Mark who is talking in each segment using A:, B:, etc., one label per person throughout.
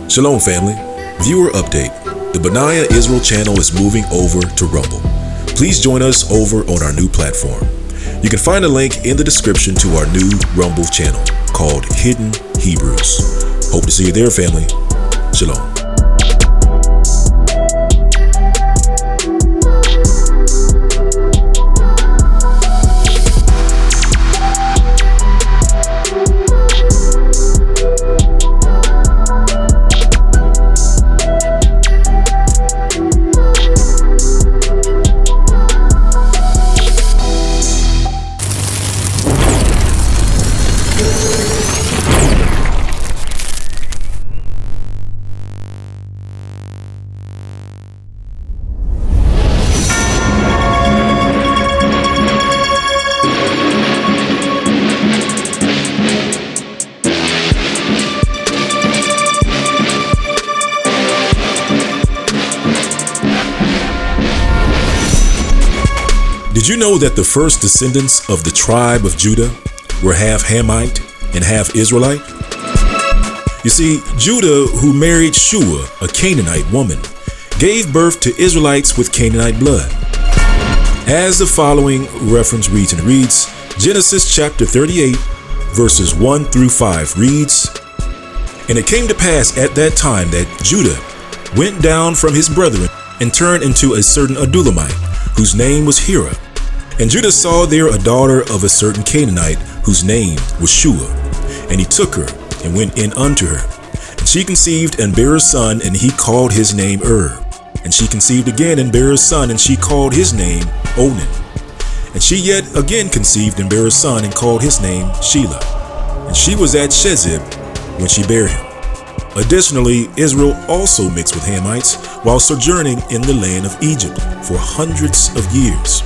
A: Shalom family, viewer update. The Benaiah Israel channel is moving over to Rumble. Please join us over on our new platform. You can find a link in the description to our new Rumble channel called Hidden Hebrews. Hope to see you there, family. Shalom. Did you know that the first descendants of the tribe of Judah were half Hamite and half Israelite? You see, Judah, who married Shua, a Canaanite woman, gave birth to Israelites with Canaanite blood. As the following reference reads, Genesis chapter 38, verses 1 through 5 reads, "And it came to pass at that time that Judah went down from his brethren and turned into a certain Adullamite, whose name was Hira. And Judah saw there a daughter of a certain Canaanite, whose name was Shua. And he took her, and went in unto her. And she conceived, and bare a son, and he called his name And she conceived again, and bare a son, and she called his name Onan. And she yet again conceived, and bare a son, and called his name Shelah. And she was at Shezib when she bare him." Additionally, Israel also mixed with Hamites while sojourning in the land of Egypt for hundreds of years.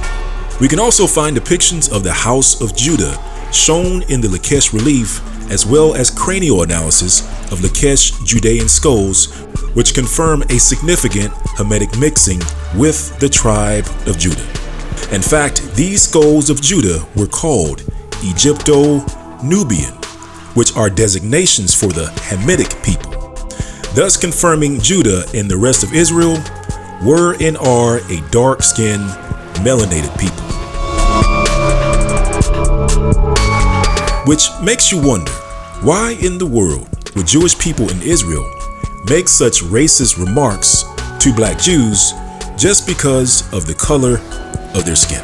A: We can also find depictions of the house of Judah shown in the Lachesh relief, as well as cranial analysis of Lachesh Judean skulls, which confirm a significant Hamitic mixing with the tribe of Judah. In fact, these skulls of Judah were called Egypto-Nubian, which are designations for the Hamitic people, thus confirming Judah and the rest of Israel were and are a dark-skinned, melanated people. Which makes you wonder, why in the world would Jewish people in Israel make such racist remarks to black Jews just because of the color of their skin?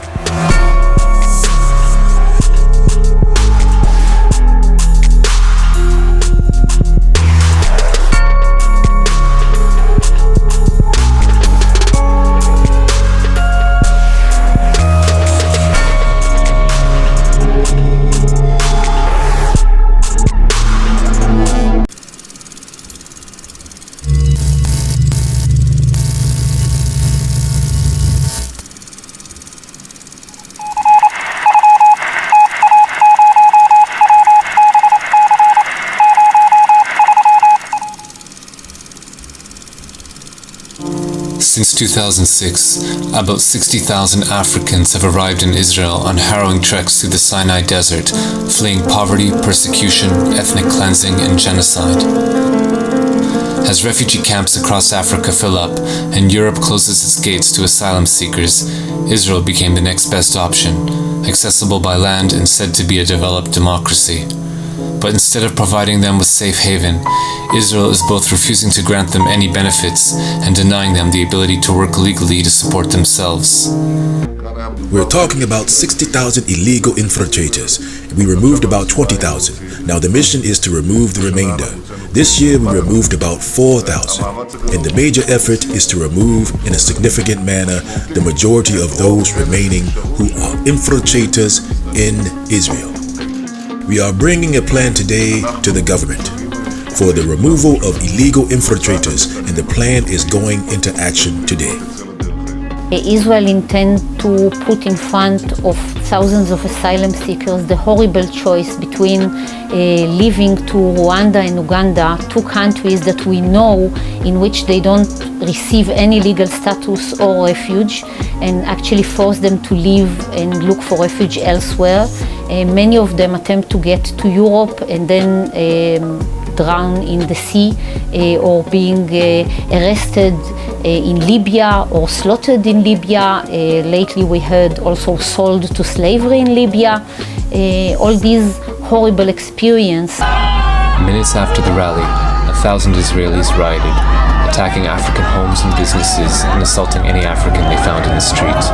B: Since 2006, about 60,000 Africans have arrived in Israel on harrowing treks through the Sinai Desert, fleeing poverty, persecution, ethnic cleansing, and genocide. As refugee camps across Africa fill up and Europe closes its gates to asylum seekers, Israel became the next best option, accessible by land and said to be a developed democracy. But instead of providing them with safe haven, Israel is both refusing to grant them any benefits and denying them the ability to work legally to support themselves.
A: We're talking about 60,000 illegal infiltrators. We removed about 20,000. Now the mission is to remove the remainder. This year we removed about 4,000. And the major effort is to remove in a significant manner the majority of those remaining who are infiltrators in Israel. We are bringing a plan today to the government for the removal of illegal infiltrators, and the plan is going into action today.
C: Israel intends to put in front of thousands of asylum seekers the horrible choice between leaving to Rwanda and Uganda, two countries that we know in which they don't receive any legal status or refuge, and actually force them to leave and look for refuge elsewhere. Many of them attempt to get to Europe and then drown in the sea or being arrested in Libya or slaughtered in Libya. Lately we heard also sold to slavery in Libya. All these horrible experiences.
B: Minutes after the rally, 1,000 Israelis rioted, attacking African homes and businesses and assaulting any African they found in the street.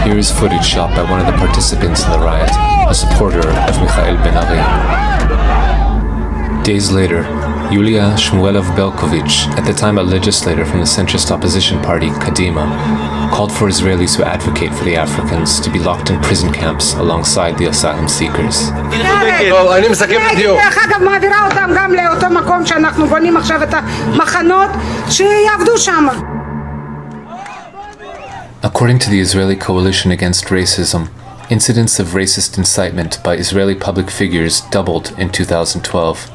B: Here is footage shot by one of the participants in the riot, a supporter of Mikhail Ben-Ari. Days later, Yulia Shmuelov-Belkovich, at the time a legislator from the centrist opposition party, Kadima, called for Israelis who advocate for the Africans to be locked in prison camps alongside the asylum seekers.
D: דרך אגב, מעבירה אותם גם לאותו מקום שאנחנו בונים עכשיו את המחנות, שיעבדו שם.
B: According to the Israeli Coalition Against Racism, incidents of racist incitement by Israeli public figures doubled in 2012.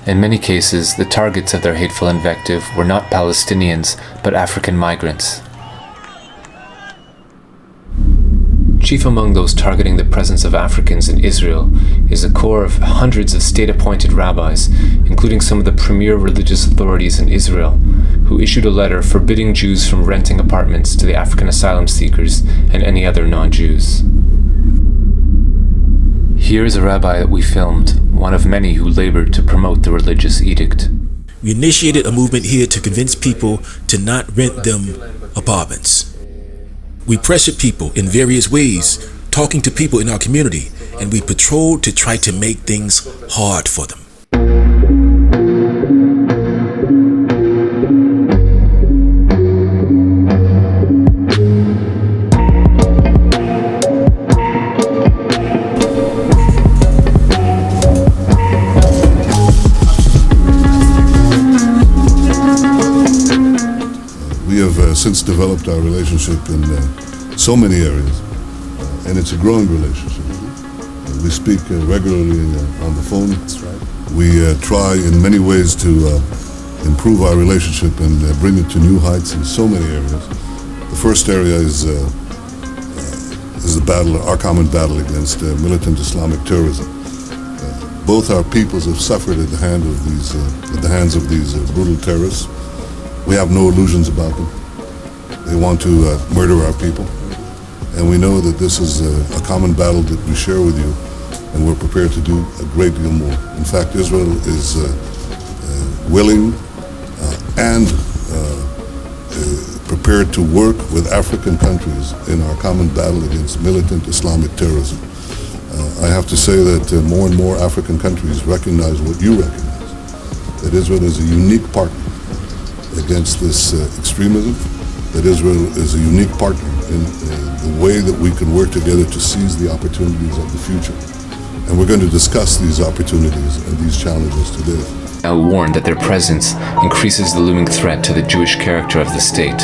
B: In many cases, the targets of their hateful invective were not Palestinians, but African migrants. Chief among those targeting the presence of Africans in Israel is a corps of hundreds of state-appointed rabbis, including some of the premier religious authorities in Israel, who issued a letter forbidding Jews from renting apartments to the African asylum seekers and any other non-Jews. Here is a rabbi that we filmed, one of many who labored to promote the religious edict.
A: We initiated a movement here to convince people to not rent them apartments. We pressured people in various ways, talking to people in our community, and we patrolled to try to make things hard for them.
E: We have since developed our relationship in so many areas, and it's a growing relationship. We speak regularly on the phone. That's right. We try in many ways to improve our relationship and bring it to new heights in so many areas. The first area is the battle, our common battle against militant Islamic terrorism. Both our peoples have suffered at the hands of these brutal terrorists. We have no illusions about them. They want to murder our people. And we know that this is a common battle that we share with you, and we're prepared to do a great deal more. In fact, Israel is willing and prepared to work with African countries in our common battle against militant Islamic terrorism. I have to say that more and more African countries recognize what you recognize, that Israel is a unique partner against this extremism, that Israel is a unique partner in the way that we can work together to seize the opportunities of the future. And we're going to discuss these opportunities and these challenges today.
B: Now warned that their presence increases the looming threat to the Jewish character of the state.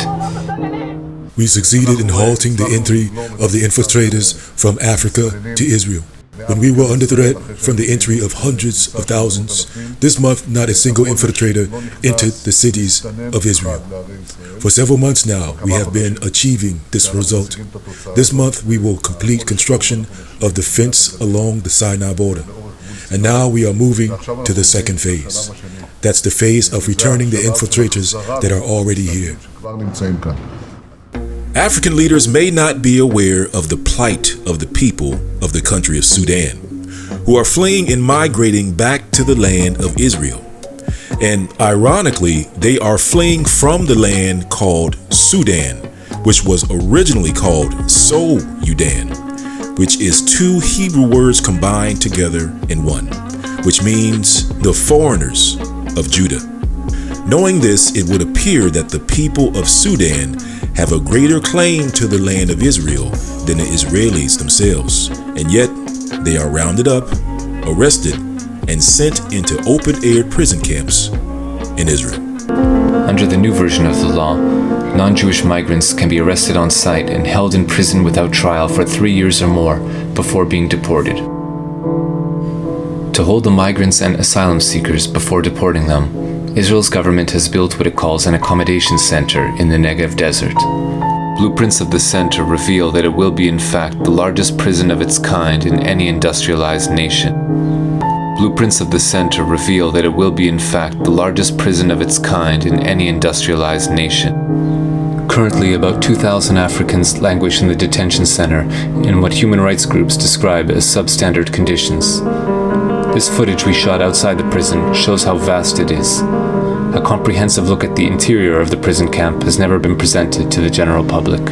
A: We succeeded in halting the entry of the infiltrators from Africa to Israel. When we were under threat from the entry of hundreds of thousands, this month not a single infiltrator entered the cities of Israel. For several months now, we have been achieving this result. This month we will complete construction of the fence along the Sinai border. And now we are moving to the second phase. That's the phase of returning the infiltrators that are already here. African leaders may not be aware of the plight of the people of the country of Sudan, who are fleeing and migrating back to the land of Israel. And ironically, they are fleeing from the land called Sudan, which was originally called So-Udan, which is two Hebrew words combined together in one, which means the foreigners of Judah. Knowing this, it would appear that the people of Sudan have a greater claim to the land of Israel than the Israelis themselves, and yet they are rounded up, arrested, and sent into open-air prison camps in Israel.
B: Under the new version of the law, non-Jewish migrants can be arrested on site and held in prison without trial for 3 years or more before being deported. To hold the migrants and asylum seekers before deporting them, Israel's government has built what it calls an accommodation center in the Negev desert. Blueprints of the center reveal that it will be in fact the largest prison of its kind in any industrialized nation. blueprints of the center reveal that it will be in fact the largest prison of its kind in any industrialized nation. Currently, about 2,000 Africans languish in the detention center in what human rights groups describe as substandard conditions. This footage we shot outside the prison shows how vast it is. A comprehensive look at the interior of the prison camp has never been presented to the general public.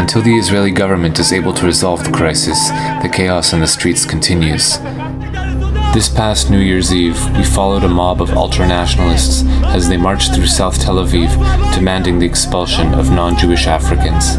B: Until the Israeli government is able to resolve the crisis, the chaos in the streets continues. This past New Year's Eve, we followed a mob of ultra-nationalists as they marched through South Tel Aviv, demanding the expulsion of non-Jewish Africans.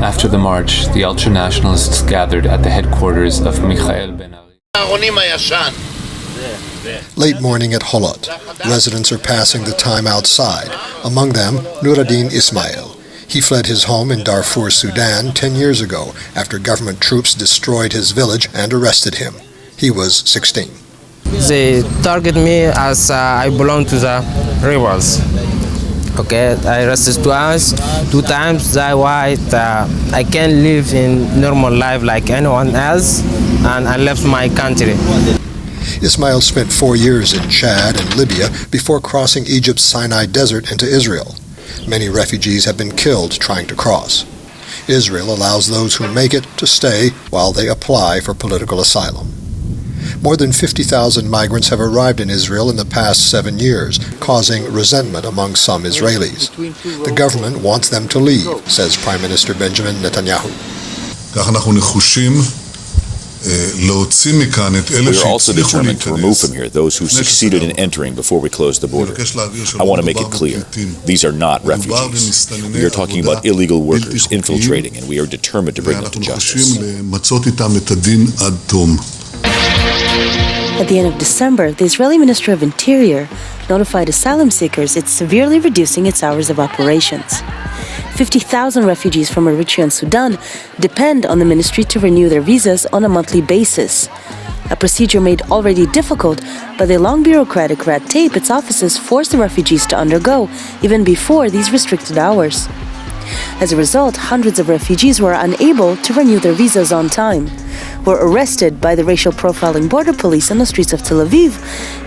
B: After the march, the ultra-nationalists gathered at the headquarters of Michael Ben Ari.
F: Late morning at Holot, residents are passing the time outside, among them Nuruddin Ismail. He fled his home in Darfur, Sudan 10 years ago after government troops destroyed his village and arrested him. He was 16.
G: They target me as I belong to the rebels. Okay, I arrested twice, 2 times. That's why I can't live in normal life like anyone else, and I left my country.
F: Ismail spent 4 years in Chad and Libya before crossing Egypt's Sinai Desert into Israel. Many refugees have been killed trying to cross. Israel allows those who make it to stay while they apply for political asylum. More than 50,000 migrants have arrived in Israel in the past 7 years, causing resentment among some Israelis. The government wants them to leave, says Prime Minister Benjamin Netanyahu.
H: We are also determined to remove from here those who succeeded in entering before we close the border. I want to make it clear, these are not refugees. We are talking about illegal workers infiltrating, and we are determined to bring them to justice.
I: At the end of December, the Israeli Ministry of Interior notified asylum seekers it's severely reducing its hours of operations. 50,000 refugees from Eritrea and Sudan depend on the ministry to renew their visas on a monthly basis, a procedure made already difficult by the long bureaucratic red tape its offices force the refugees to undergo even before these restricted hours. As a result, hundreds of refugees were unable to renew their visas on time, were arrested by the racial profiling border police on the streets of Tel Aviv,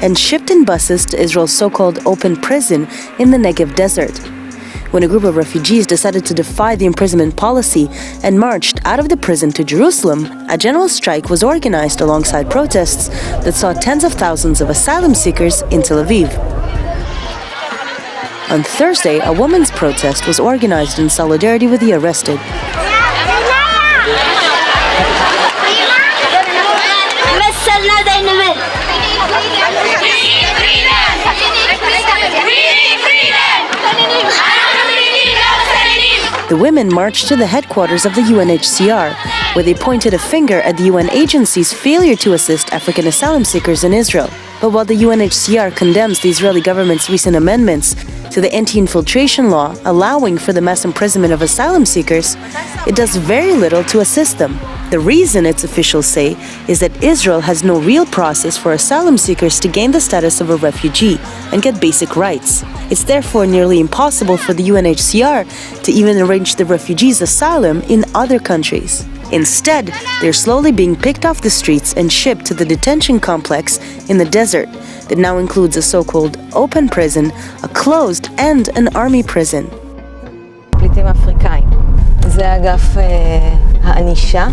I: and shipped in buses to Israel's so-called open prison in the Negev desert. When a group of refugees decided to defy the imprisonment policy and marched out of the prison to Jerusalem, a general strike was organized alongside protests that saw tens of thousands of asylum seekers in Tel Aviv. On Thursday, a women's protest was organized in solidarity with the arrested. The women marched to the headquarters of the UNHCR, where they pointed a finger at the UN agency's failure to assist African asylum seekers in Israel. But while the UNHCR condemns the Israeli government's recent amendments to the anti-infiltration law allowing for the mass imprisonment of asylum seekers, it does very little to assist them. The reason, its officials say, is that Israel has no real process for asylum seekers to gain the status of a refugee and get basic rights. It's therefore nearly impossible for the UNHCR to even arrange the refugees' asylum in other countries. Instead, they're slowly being picked off the streets and shipped to the detention complex in the desert that now includes a so-called open prison, a closed, and an army prison.
J: פליטים אפריקאים. זה אגף הענישה,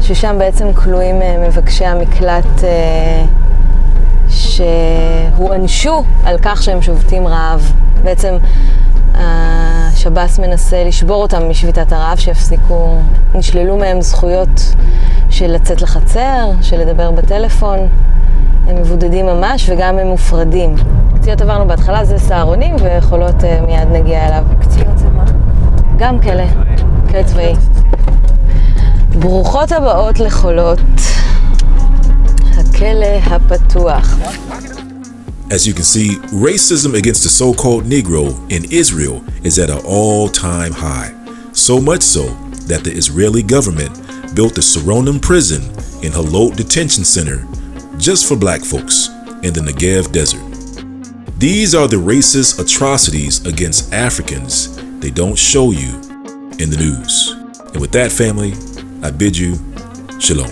J: ששם בעצם כלואים מבקשי המקלט שהוענשו על כך שהם שובתים רעב. בעצם השב"ס מנסה לשבור אותם משביתת הרעב, שיפסיקו, נשללו מהם זכויות של לצאת לחצר, של לדבר בטלפון. הם מבודדים ממש וגם הם מופרדים. קציעות עברנו בהתחלה, זה סהרונים ויכולות מיד נגיע אליו. קציעות זה מה? גם כלא צבאי. ברוכות הבאות לחולות. הכלא הפתוח.
A: As you can see, racism against the so-called Negro in Israel is at an all-time high. So much so that the Israeli government built the Saronim prison in Halot detention center just for black folks in the Negev desert. These are the racist atrocities against Africans they don't show you in the news. And with that, family, I bid you shalom.